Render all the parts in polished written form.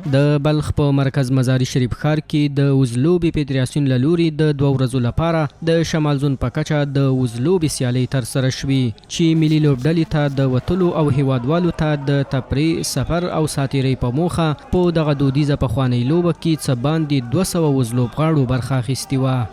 د بلخ په مرکز مزاري شریف ښار کې د وزلوبې فدراسیون له لوري د 2 ورځو لپاره د شمال زون په کچه د وزلوبې سیالۍ ترسره شوې چې ملي لوبډلې ته د وتلو او هیوادوالو ته د تفریح سفر او ساتیرۍ په موخه په دغه دودیزه پخوانۍ لوبه کې څه باندې 200 وزلوبغاړو برخه اخیستې وه.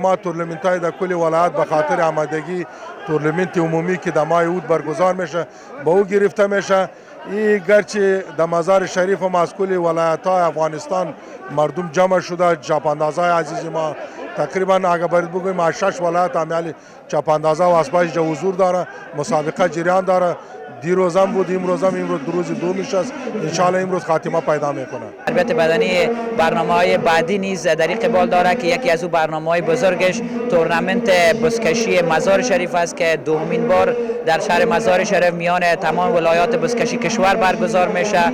ما تورنمنت‌های در کل ولایت به خاطر آمادگی تورنمنت عمومی که در ماه اوت برگزار میشه به او گرفته میشه. این گرچه در مزار شریف هم از کل ولایت‌های افغانستان مردم جمع شده، چاپاندازهای عزیز ما تقریبا اگر باید بگویم از 6 ولایت امیال چاپاندازها و اسباش حضور داره، مسابقه جریان داره. دیروز هم بود، امروز هم، امروز دو روز دو نشست، انشاءالله امروز خاتمه پیدا میکنه. تربیت بدنی برنامه‌های بعدی نیز در اقبال داره که یکی از او برنامه‌های بزرگش تورنمنت بزکشی مزار شریف است که دومین بار در شهر مزار شریف میان تمام ولایات بزکشی کشور برگزار میشه.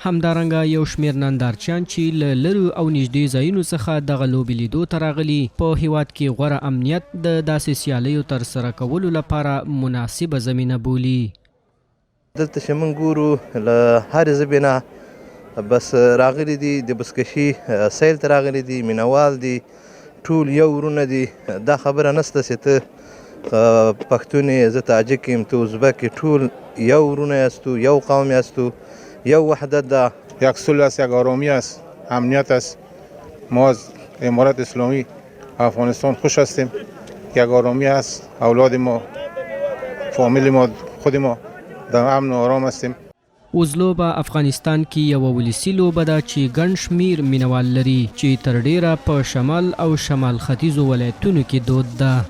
همدارنګه یو شمیر نندارچیان چې له لرو او نږدې ځایونو څخه دغه لوبې لیدو ته راغلي په هیواد کې غوره امنیت د داسې سیالیو ترسره کولو لپاره مناسبه زمینه بولي. دلته چې موږ ګورو له هرې ژبې نه بس راغلي دي، د بزکشي سیل ته راغلي دي، مینوال دي، ټول یو ورونه دي. دا خبره نشته چې ته پښتون یې، زه تاجک یم، ته ازبک یې، ټول یو ورونه یاستو، یو قوم یاستو، یو وحدت ده. یک صلح است، یک آرامی است، امنیت است. ما از امارات اسلامی افغانستان خوش هستیم. یک آرامی است، اولاد ما، فامیل ما، خود ما در امن و آرام هستیم. وزلوبه افغانستان کې یوه ولسي لوبه ده چې ګڼ شمیر مینوال لري چې تر ډیره په شمال او شمال ختیځو ولایتونو کې دود ده.